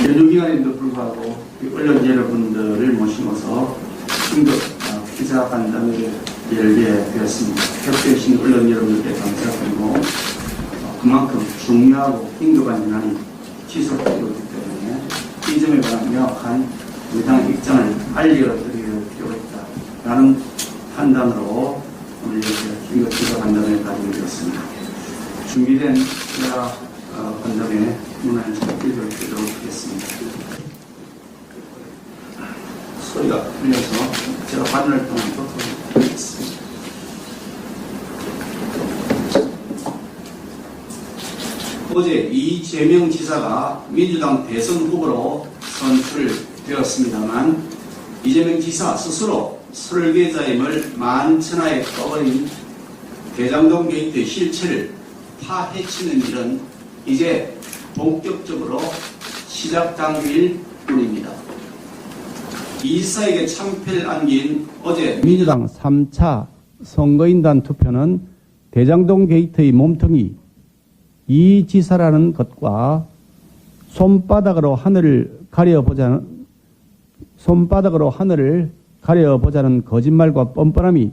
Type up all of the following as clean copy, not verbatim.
연휴 기간에도 불구하고 언론 여러분들을 모시면서 긴급 기자간담회를 열게 되었습니다. 협조해주신 언론 여러분들께 감사드리고 그만큼 중요하고 긴급한 현안이 지속되고 있기 때문에 이 점에 관한 명확한 우리 당의 입장을 알려드릴 필요가 있다라는 판단으로 오늘 이렇게 긴급 기자간담회를 가지게 되었습니다. 준비된 기자간담회 문안을 읽어드리도록 하겠습니다. 소리가 들려서 제가 발언을 통해 듣도록 하겠습니다. 어제 이재명 지사가 민주당 대선 후보로 선출되었습니다만 이재명 지사 스스로 설계자임을 만천하에 떠버린 대장동 게이트 실체를 파헤치는 일은 이제 본격적으로 시작 단계일 뿐입니다. 이 지사에게 참패를 안긴 어제 민주당 3차 선거인단 투표는 대장동 게이트의 몸통이 이 지사라는 것과 손바닥으로 하늘을 가려보자는 거짓말과 뻔뻔함이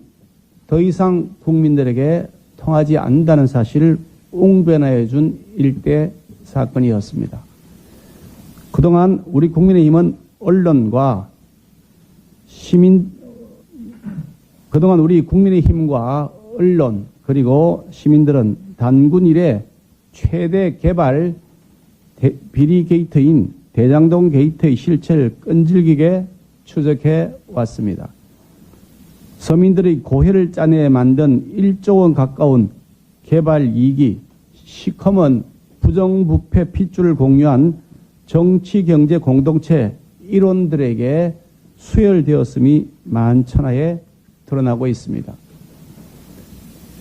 더 이상 국민들에게 통하지 않는다는 사실을 웅변하여 준 일대 사건이었습니다. 그동안 우리 국민의힘은 우리 국민의힘과 언론 그리고 시민들은 단군 이래 최대 개발 비리 게이트인 대장동 게이트의 실체를 끈질기게 추적해 왔습니다. 서민들의 고혈을 짜내 만든 1조 원 가까운 개발 이익이 시커먼 부정부패 핏줄을 공유한 정치경제 공동체 일원들에게 수혈되었음이 만천하에 드러나고 있습니다.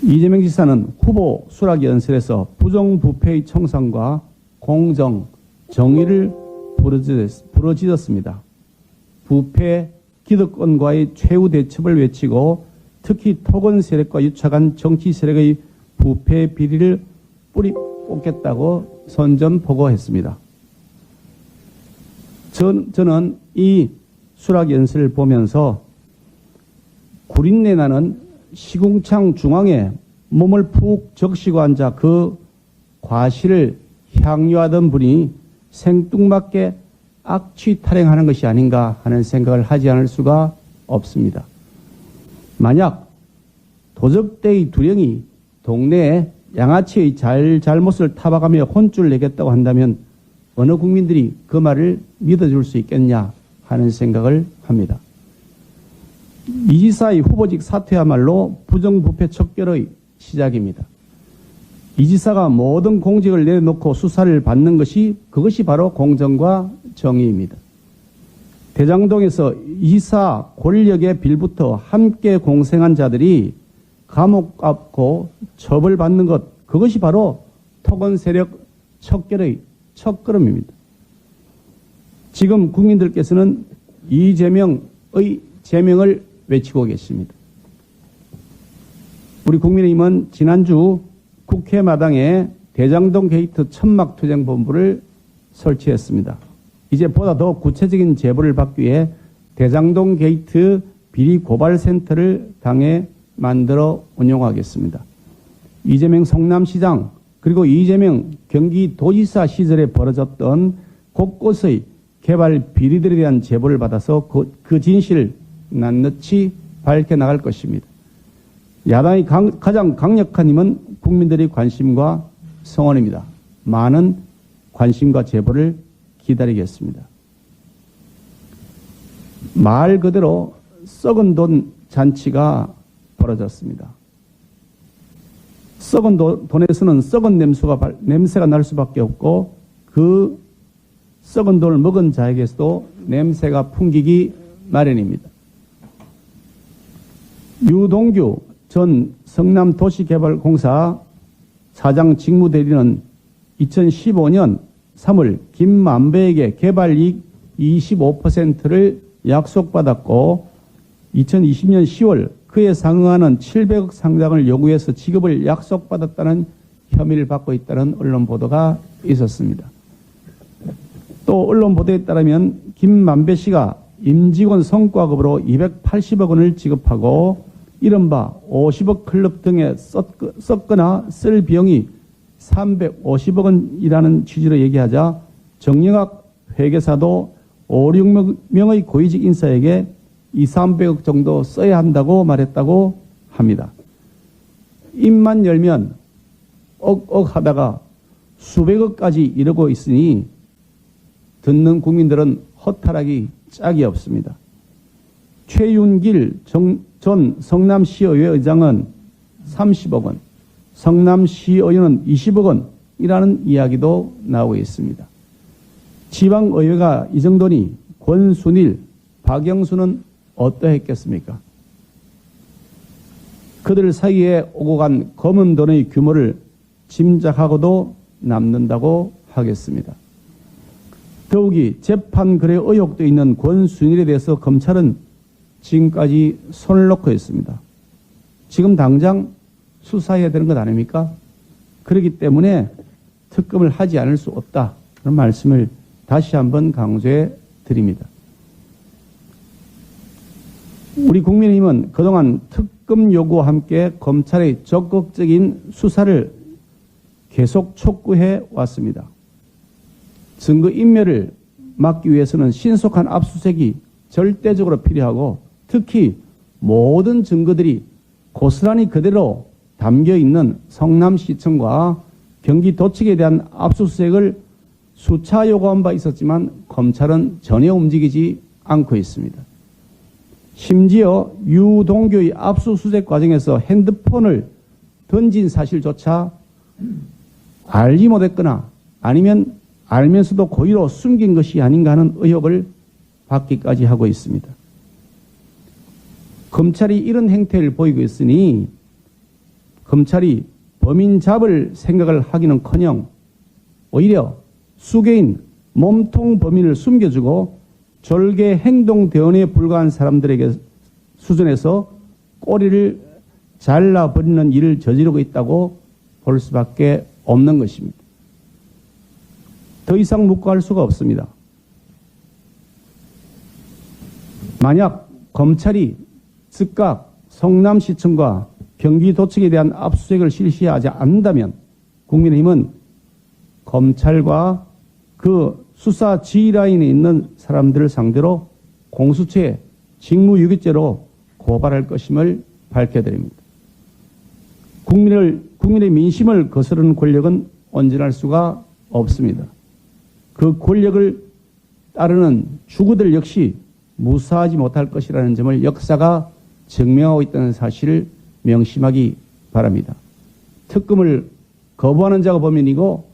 이재명 지사는 후보 수락 연설에서 부정부패의 청산과 공정, 정의를 부르짖었습니다. 부패 기득권과의 최후 대첩을 외치고 특히 토건 세력과 유착한 정치 세력의 부패 비리를 뿌리 뽑겠다고 선전포고했습니다. 저는 이 수락 연설을 보면서 구린내 나는 시궁창 중앙에 몸을 푹 적시고 앉아 그 과실을 향유하던 분이 생뚱맞게 악취 탈행하는 것이 아닌가 하는 생각을 하지 않을 수가 없습니다. 만약 도적대의 두령이 동네에 양아치의 잘못을 타박하며 혼쭐을 내겠다고 한다면 어느 국민들이 그 말을 믿어줄 수 있겠냐 하는 생각을 합니다. 이 지사의 후보직 사퇴야말로 부정부패 척결의 시작입니다. 이 지사가 모든 공직을 내려놓고 수사를 받는 그것이 바로 공정과 정의입니다. 대장동에서 이 지사 권력의 빌부터 함께 공생한 자들이 감옥 갔고 처벌받는 것, 그것이 바로 토건 세력 척결의 첫걸음입니다. 지금 국민들께서는 이재명의 제명을 외치고 계십니다. 우리 국민의힘은 지난주 국회 마당에 대장동 게이트 천막투쟁본부를 설치했습니다. 이제 보다 더 구체적인 제보를 받기 위해 대장동 게이트 비리 고발센터를 당에 만들어 운영하겠습니다. 이재명 성남시장 그리고 이재명 경기도지사 시절에 벌어졌던 곳곳의 개발 비리들에 대한 제보를 받아서 그 진실을 낱낱이 밝혀나갈 것입니다. 야당의 가장 강력한 힘은 국민들의 관심과 성원입니다. 많은 관심과 제보를 기다리겠습니다. 말 그대로 썩은 돈 잔치가 벌어졌습니다. 썩은 돈에서는 썩은 냄새가 날 수밖에 없고 그 썩은 돈을 먹은 자에게서도 냄새가 풍기기 마련입니다. 유동규 전 성남도시개발공사 사장 직무대리는 2015년 3월 김만배에게 개발이익 25%를 약속받았고 2020년 10월 그에 상응하는 700억 상당을 요구해서 지급을 약속받았다는 혐의를 받고 있다는 언론 보도가 있었습니다. 또 언론 보도에 따르면 김만배 씨가 임직원 성과급으로 280억 원을 지급하고 이른바 50억 클럽 등에 썼거나 쓸 비용이 350억 원이라는 취지로 얘기하자 정영학 회계사도 5, 6명의 고위직 인사에게 2, 300억 정도 써야 한다고 말했다고 합니다. 입만 열면 억억 하다가 수백억까지 이르고 있으니 듣는 국민들은 허탈하기 짝이 없습니다. 최윤길 전 성남시의회 의장은 30억 원, 성남시의원은 20억 원이라는 이야기도 나오고 있습니다. 지방의회가 이 정도니 권순일, 박영수는 어떠했겠습니까? 그들 사이에 오고 간 검은 돈의 규모를 짐작하고도 남는다고 하겠습니다. 더욱이 재판 거래 의혹도 있는 권순일에 대해서 검찰은 지금까지 손을 놓고 있습니다. 지금 당장 수사해야 되는 것 아닙니까? 그렇기 때문에 특검을 하지 않을 수 없다. 그런 말씀을 다시 한번 강조해 드립니다. 우리 국민의힘은 그동안 특검 요구와 함께 검찰의 적극적인 수사를 계속 촉구해 왔습니다. 증거 인멸을 막기 위해서는 신속한 압수수색이 절대적으로 필요하고 특히 모든 증거들이 고스란히 그대로 담겨있는 성남시청과 경기도청에 대한 압수수색을 수차 요구한 바 있었지만 검찰은 전혀 움직이지 않고 있습니다. 심지어 유동규의 압수수색 과정에서 핸드폰을 던진 사실조차 알지 못했거나 아니면 알면서도 고의로 숨긴 것이 아닌가 하는 의혹을 받기까지 하고 있습니다. 검찰이 이런 행태를 보이고 있으니 검찰이 범인 잡을 생각을 하기는커녕 오히려 수개인 몸통 범인을 숨겨주고 졸개 행동 대원에 불과한 사람들에게 수준에서 꼬리를 잘라버리는 일을 저지르고 있다고 볼 수밖에 없는 것입니다. 더 이상 묵과할 수가 없습니다. 만약 검찰이 즉각 성남시청과 경기도청에 대한 압수수색을 실시하지 않는다면 국민의힘은 검찰과 그 수사 지휘라인에 있는 사람들을 상대로 공수처에 직무유기죄로 고발할 것임을 밝혀드립니다. 국민의 민심을 거스르는 권력은 온전할 수가 없습니다. 그 권력을 따르는 주구들 역시 무사하지 못할 것이라는 점을 역사가 증명하고 있다는 사실을 명심하기 바랍니다. 특검을 거부하는 자가 범인이고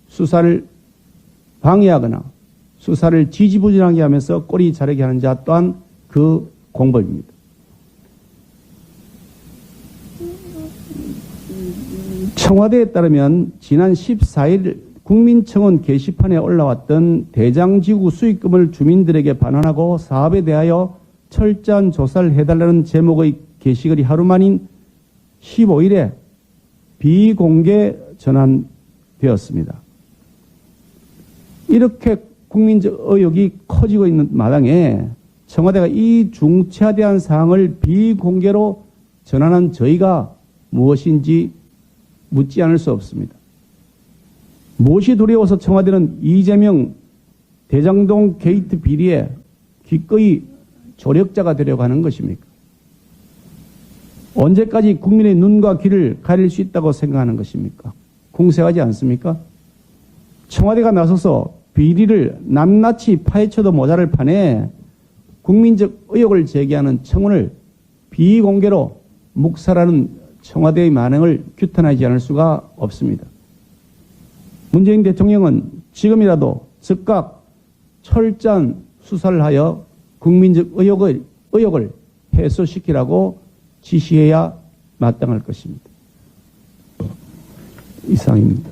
수사를 방해하거나 수사를 지지부진하게 하면서 꼬리 자르게 하는 자 또한 그 공범입니다. 청와대에 따르면 지난 14일 국민청원 게시판에 올라왔던 대장지구 수익금을 주민들에게 반환하고 사업에 대하여 철저한 조사를 해달라는 제목의 게시글이 하루 만인 15일에 비공개 전환되었습니다. 이렇게 국민적 의혹이 커지고 있는 마당에 청와대가 이 중차대한 사항을 비공개로 전환한 저희가 무엇인지 묻지 않을 수 없습니다. 무엇이 두려워서 청와대는 이재명 대장동 게이트 비리에 기꺼이 조력자가 되려고 하는 것입니까? 언제까지 국민의 눈과 귀를 가릴 수 있다고 생각하는 것입니까? 궁색하지 않습니까? 청와대가 나서서 비리를 낱낱이 파헤쳐도 모자랄 판에 국민적 의혹을 제기하는 청원을 비공개로 묵살하는 청와대의 만행을 규탄하지 않을 수가 없습니다. 문재인 대통령은 지금이라도 즉각 철저한 수사를 하여 국민적 의혹을 해소시키라고 지시해야 마땅할 것입니다. 이상입니다.